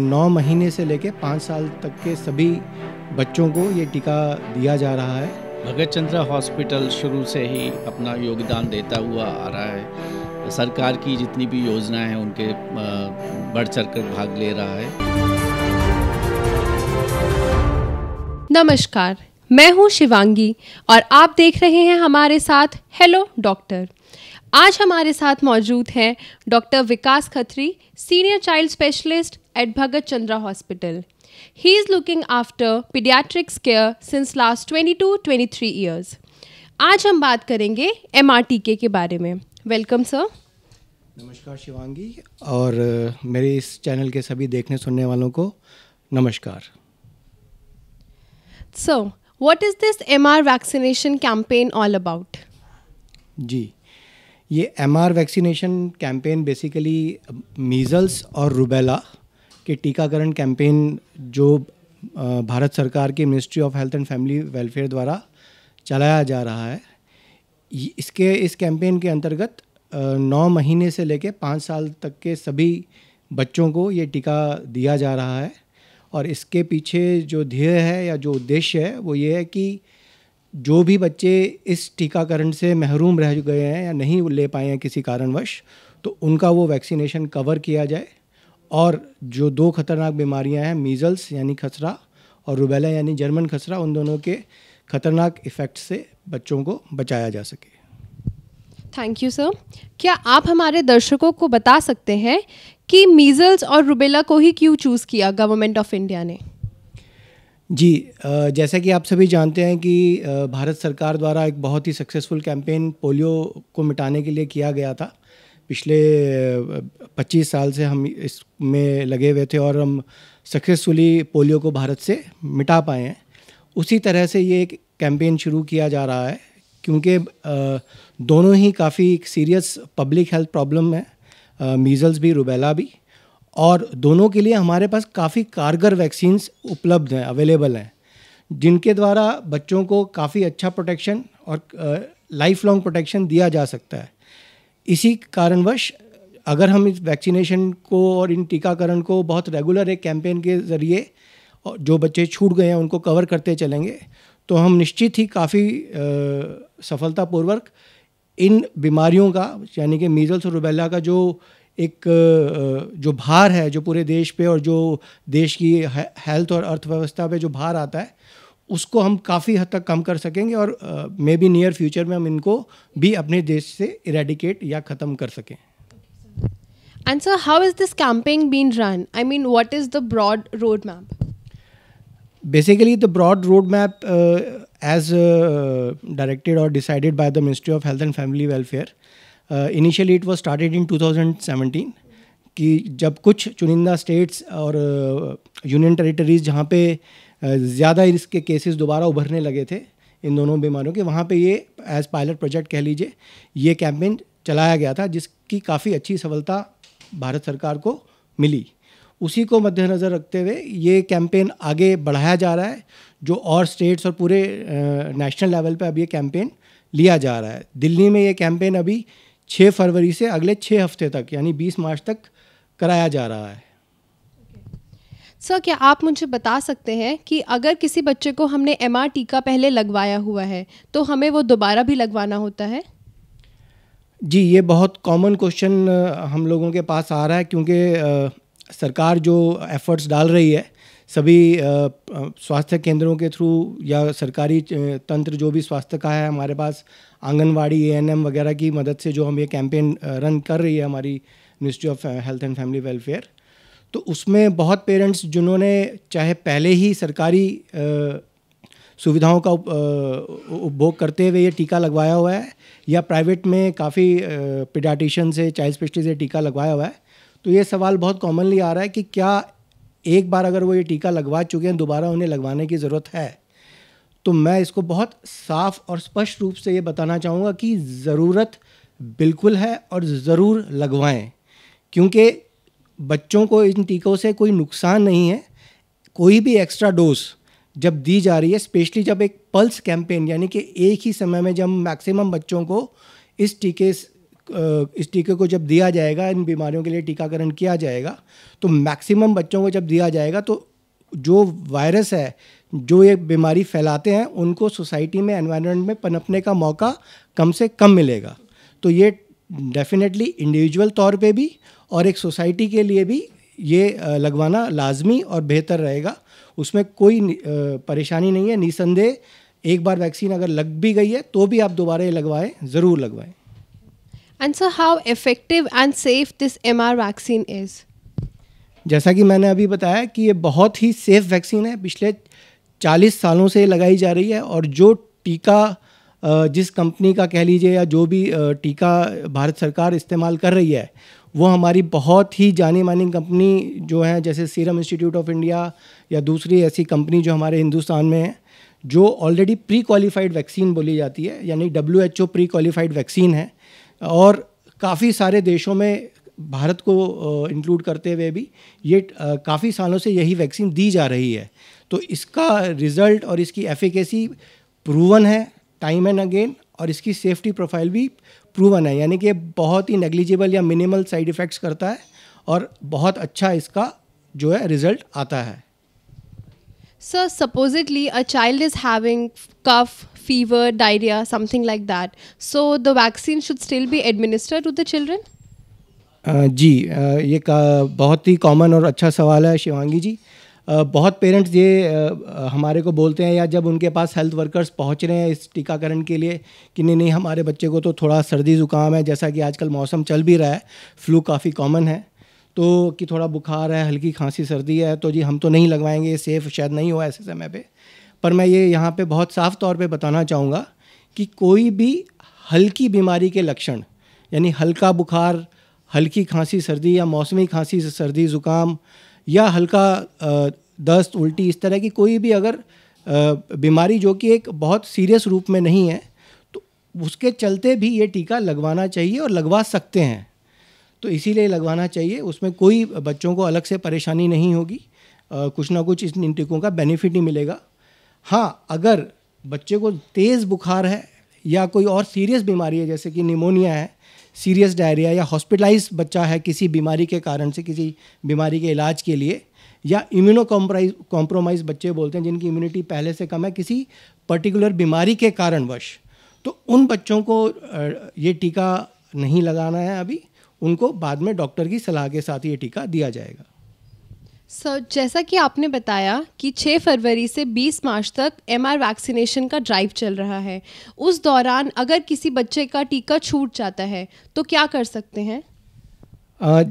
9 महीने से लेकर 5 साल तक के सभी बच्चों को ये टीका दिया जा रहा है। भगत चंद्रा हॉस्पिटल शुरू से ही अपना योगदान देता हुआ आ रहा है। सरकार की जितनी भी योजनाएं हैं उनके बढ़ चढ़कर भाग ले रहा है। नमस्कार, मैं हूँ शिवांगी और आप देख रहे हैं हमारे साथ हेलो डॉक्टर। आज हमारे साथ मौजूद हैं doctor Vikas Khatri, senior child specialist at Bhagat Chandra hospital. He is looking after pediatrics care since last 22-23 years. आज हम बात करेंगे MRTK के बारे में। Welcome sir. नमस्कार शिवांगी और मेरे इस चैनल के सभी देखने सुनने वालों को नमस्कार। So, what is this MR vaccination campaign all about? जी, ये MR vaccination campaign basically measles और रूबेला के टीकाकरण कैंपेन जो भारत सरकार की ministry of health and family welfare द्वारा चलाया जा रहा है। इस कैंपेन के अंतर्गत 9 महीने से लेकर 5 साल तक के सभी बच्चों को ये टीका दिया जा रहा है। और इसके पीछे जो ध्येय है या जो उद्देश्य है वो ये है कि जो भी बच्चे इस टीकाकरण से महरूम रह गए हैं या नहीं ले पाए हैं किसी कारणवश, तो उनका वो वैक्सीनेशन कवर किया जाए और जो 2 खतरनाक बीमारियां हैं, मीज़ल्स यानी खसरा और रूबेला यानी जर्मन खसरा, उन दोनों के खतरनाक इफ़ेक्ट से बच्चों को बचाया जा सके। Thank you sir. क्या आप हमारे दर्शकों को बता सकते हैं कि मीज़ल्स और रूबेला को ही क्यों चूज़ किया गवर्नमेंट ऑफ इंडिया ने? जी, जैसा कि आप सभी जानते हैं कि भारत सरकार द्वारा एक बहुत ही सक्सेसफुल कैंपेन पोलियो को मिटाने के लिए किया गया था। पिछले 25 साल से हम इसमें लगे हुए थे और हम सक्सेसफुली पोलियो को भारत से मिटा पाए हैं। उसी तरह से ये एक कैंपेन शुरू किया जा रहा है क्योंकि दोनों ही काफ़ी सीरियस पब्लिक हेल्थ प्रॉब्लम है, मीज़ल्स भी रूबेला भी, और दोनों के लिए हमारे पास काफ़ी कारगर वैक्सीन्स उपलब्ध हैं, अवेलेबल हैं, जिनके द्वारा बच्चों को काफ़ी अच्छा प्रोटेक्शन और लाइफ लॉन्ग प्रोटेक्शन दिया जा सकता है। इसी कारणवश अगर हम इस वैक्सीनेशन को और इन टीकाकरण को बहुत रेगुलर एक कैंपेन के ज़रिए जो बच्चे छूट गए हैं उनको कवर करते चलेंगे तो हम निश्चित ही काफ़ी सफलतापूर्वक इन बीमारियों का यानी कि मीज़ल्स और रूबेला का जो भार है जो पूरे देश पे और जो देश की हेल्थ और अर्थव्यवस्था पे जो भार आता है उसको हम काफ़ी हद तक कम कर सकेंगे और मे बी नियर फ्यूचर में हम इनको भी अपने देश से इरेडिकेट या ख़त्म कर सकें। And sir, how is this campaign being run? I mean, what is the broad roadmap? Basically, the broad roadmap as directed or decided by the Ministry of Health and Family Welfare. Initially it was started in 2017 कि जब कुछ चुनिंदा states और union territories जहाँ पे ज़्यादा इसके cases दोबारा उभरने लगे थे इन दोनों बीमारियों के, वहाँ पे ये एज पायलट प्रोजेक्ट कह लीजिए ये कैंपेन चलाया गया था जिसकी काफ़ी अच्छी सफलता भारत सरकार को मिली। उसी को मद्देनज़र रखते हुए ये कैंपेन आगे बढ़ाया जा रहा है जो और स्टेट्स और पूरे नेशनल लेवल पे अब ये कैंपेन लिया जा रहा है। दिल्ली में ये कैंपेन अभी 6 फरवरी से अगले 6 हफ्ते तक यानी 20 मार्च तक कराया जा रहा है। सर, क्या आप मुझे बता सकते हैं कि अगर किसी बच्चे को हमने MR टीका पहले लगवाया हुआ है तो हमें वो दोबारा भी लगवाना होता है? जी, ये बहुत कॉमन क्वेश्चन हम लोगों के पास आ रहा है क्योंकि सरकार जो एफर्ट्स डाल रही है सभी स्वास्थ्य केंद्रों के थ्रू या सरकारी तंत्र जो भी स्वास्थ्य का है हमारे पास आंगनवाड़ी ANM वगैरह की मदद से जो हम ये कैंपेन रन कर रही है हमारी ministry of health and family welfare, तो उसमें बहुत पेरेंट्स जिन्होंने चाहे पहले ही सरकारी सुविधाओं का उपभोग करते हुए ये टीका लगवाया हुआ है या प्राइवेट में काफ़ी पीडियाट्रिशियन से चाइल्ड स्पेशलिस्ट से टीका लगवाया हुआ है, तो ये सवाल बहुत कॉमनली आ रहा है कि क्या एक बार अगर वो ये टीका लगवा चुके हैं दोबारा उन्हें लगवाने की ज़रूरत है। तो मैं इसको बहुत साफ और स्पष्ट रूप से ये बताना चाहूँगा कि ज़रूरत बिल्कुल है और ज़रूर लगवाएं, क्योंकि बच्चों को इन टीकों से कोई नुकसान नहीं है। कोई भी एक्स्ट्रा डोज जब दी जा रही है, स्पेशली जब एक पल्स कैंपेन यानी कि एक ही समय में जब मैक्सिमम बच्चों को इस टीके इस टीके को जब दिया जाएगा, इन बीमारियों के लिए टीकाकरण किया जाएगा, तो मैक्सिमम बच्चों को जब दिया जाएगा तो जो वायरस है, जो ये बीमारी फैलाते हैं, उनको सोसाइटी में, एनवायरनमेंट में पनपने का मौका कम से कम मिलेगा। तो ये डेफिनेटली इंडिविजुअल तौर पे भी और एक सोसाइटी के लिए भी ये लगवाना लाजमी और बेहतर रहेगा। उसमें कोई परेशानी नहीं है। निसंदेह एक बार वैक्सीन अगर लग भी गई है तो भी आप दोबारा ये लगवाएं, ज़रूर लगवाएं। And so how effective and safe this MR vaccine is? जैसा कि मैंने अभी बताया कि ये बहुत ही सेफ वैक्सीन है, पिछले 40 सालों से लगाई जा रही है। और जो टीका जिस कंपनी का कह लीजिए या जो भी टीका भारत सरकार इस्तेमाल कर रही है, वो हमारी बहुत ही जानी मानी कंपनी जो है, जैसे सीरम इंस्टीट्यूट ऑफ इंडिया या दूसरी ऐसी कंपनी जो हमारे हिंदुस्तान में है, जो ऑलरेडी प्री क्वालिफाइड वैक्सीन बोली जाती है, यानी WHO प्री क्वालिफाइड वैक्सीन है। और काफ़ी सारे देशों में, भारत को इंक्लूड करते हुए भी, ये काफ़ी सालों से यही वैक्सीन दी जा रही है। तो इसका रिज़ल्ट और इसकी एफिकेसी प्रूवन है टाइम एंड अगेन, और इसकी सेफ्टी प्रोफाइल भी प्रूवन है, यानी कि बहुत ही नेग्लिजिबल या मिनिमल साइड इफ़ेक्ट्स करता है और बहुत अच्छा इसका जो है रिज़ल्ट आता है। So supposedly a child is having cough, fever, diarrhea, something like that. So the vaccine should still be administered to the children? जी, ये बहुत ही कॉमन और अच्छा सवाल है शिवांगी जी। बहुत पेरेंट्स ये हमारे को बोलते हैं, या जब उनके पास हेल्थ वर्कर्स पहुंच रहे हैं इस टीकाकरण के लिए, कि नहीं हमारे बच्चे को तो थोड़ा सर्दी ज़ुकाम है, जैसा कि आजकल मौसम चल भी रहा है, फ्लू काफ़ी कॉमन है, तो कि थोड़ा बुखार है, हल्की खांसी सर्दी है, तो जी हम तो नहीं लगवाएंगे, सेफ़ शायद नहीं हुआ ऐसे समय पे। पर मैं ये यहाँ पे बहुत साफ तौर पे बताना चाहूँगा कि कोई भी हल्की बीमारी के लक्षण, यानी हल्का बुखार, हल्की खांसी सर्दी या मौसमी खांसी सर्दी ज़ुकाम या हल्का दस्त उल्टी, इस तरह की कोई भी अगर बीमारी जो कि एक बहुत सीरियस रूप में नहीं है, तो उसके चलते भी ये टीका लगवाना चाहिए और लगवा सकते हैं। तो इसीलिए लगवाना चाहिए, उसमें कोई बच्चों को अलग से परेशानी नहीं होगी, कुछ ना कुछ इन टीकों का बेनिफिट ही मिलेगा। हाँ, अगर बच्चे को तेज़ बुखार है या कोई और सीरियस बीमारी है, जैसे कि निमोनिया है, सीरियस डायरिया, या हॉस्पिटलाइज बच्चा है किसी बीमारी के कारण से, किसी बीमारी के इलाज के लिए, या इम्यूनो कॉम्प्रोमाइज़ बच्चे बोलते हैं जिनकी इम्यूनिटी पहले से कम है किसी पर्टिकुलर बीमारी के कारणवश, तो उन बच्चों को ये टीका नहीं लगाना है अभी, उनको बाद में डॉक्टर की सलाह के साथ ये टीका दिया जाएगा। सर, जैसा कि आपने बताया कि 6 फरवरी से 20 मार्च तक MR वैक्सीनेशन का ड्राइव चल रहा है, उस दौरान अगर किसी बच्चे का टीका छूट जाता है तो क्या कर सकते हैं?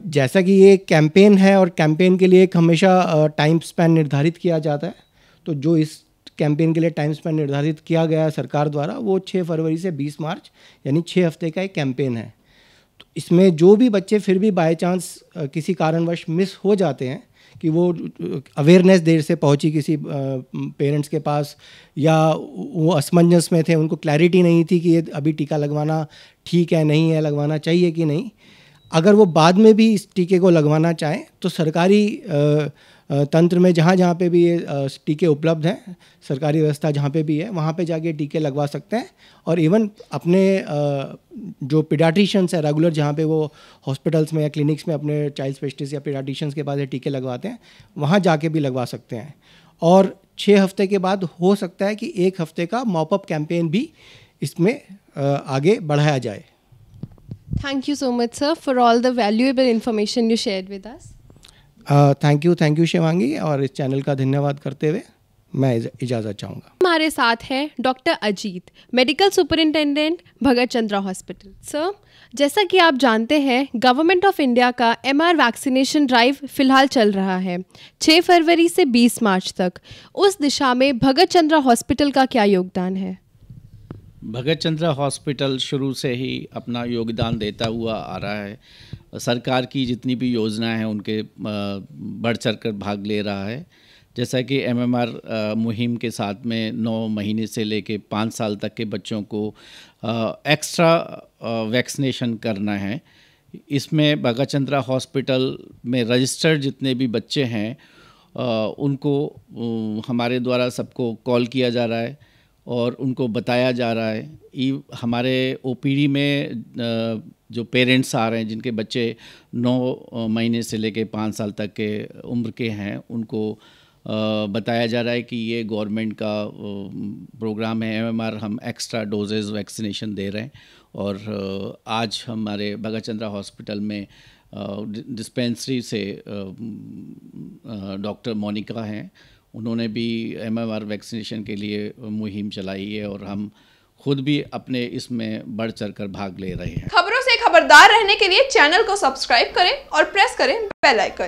जैसा कि ये कैंपेन है और कैंपेन के लिए एक हमेशा टाइम स्पैन निर्धारित किया जाता है, तो जो इस कैंपेन के लिए टाइम स्पैन निर्धारित किया गया है सरकार द्वारा, वो 6 फरवरी से 20 मार्च यानी 6 हफ्ते का एक कैंपेन है। तो इसमें जो भी बच्चे फिर भी बाय चांस किसी कारणवश मिस हो जाते हैं, कि वो अवेयरनेस देर से पहुंची किसी पेरेंट्स के पास, या वो असमंजस में थे, उनको क्लैरिटी नहीं थी कि ये अभी टीका लगवाना ठीक है नहीं है, लगवाना चाहिए कि नहीं, अगर वो बाद में भी इस टीके को लगवाना चाहें तो सरकारी तंत्र में जहाँ जहाँ पे भी ये टीके उपलब्ध हैं, सरकारी व्यवस्था जहाँ पे भी है, वहाँ पे जाके टीके लगवा सकते हैं। और इवन अपने जो पीडियाट्रिशियंस है रेगुलर, जहाँ पे वो हॉस्पिटल्स में या क्लिनिक्स में अपने चाइल्ड स्पेशलिस्ट या पीडियाट्रिशियंस के पास ये टीके लगवाते हैं, वहाँ जाके भी लगवा सकते हैं। और 6 हफ्ते के बाद हो सकता है कि 1 हफ्ते का मॉपअप कैंपेन भी इसमें आगे बढ़ाया जाए। Thank you so much, sir, for all the valuable information you shared with us. Thank you Shivangi, और इस चैनल का धन्यवाद करते हुए मैं इजाज़त चाहूँगा। हमारे साथ हैं डॉक्टर अजीत, मेडिकल सुपरिंटेंडेंट भगत चंद्रा हॉस्पिटल। सर, जैसा कि आप जानते हैं, गवर्नमेंट ऑफ इंडिया का MR वैक्सीनेशन ड्राइव फिलहाल चल रहा है 6 फरवरी से 20 मार्च तक। उस दिशा में भगत चंद्रा हॉस्पिटल का क्या योगदान है? भगत चंद्रा हॉस्पिटल शुरू से ही अपना योगदान देता हुआ आ रहा है। सरकार की जितनी भी योजनाएं हैं उनके बढ़ चढ़ कर भाग ले रहा है। जैसा कि MMR मुहिम के साथ में 9 महीने से लेके 5 साल तक के बच्चों को एक्स्ट्रा वैक्सीनेशन करना है। इसमें भगत चंद्रा हॉस्पिटल में रजिस्टर्ड जितने भी बच्चे हैं उनको हमारे द्वारा सबको कॉल किया जा रहा है और उनको बताया जा रहा है। हमारे ओपीडी में जो पेरेंट्स आ रहे हैं जिनके बच्चे 9 महीने से लेके 5 साल तक के उम्र के हैं, उनको बताया जा रहा है कि ये गवर्नमेंट का प्रोग्राम है MMR, हम एक्स्ट्रा डोजेज़ वैक्सीनेशन दे रहे हैं। और आज हमारे भगत चंद्रा हॉस्पिटल में डिस्पेंसरी से डॉक्टर मोनिका हैं, उन्होंने भी MMR वैक्सीनेशन के लिए मुहिम चलाई है और हम खुद भी अपने इसमें बढ़ चढ़ कर भाग ले रहे हैं। खबरों से खबरदार रहने के लिए चैनल को सब्सक्राइब करें और प्रेस करें बेल आइकन।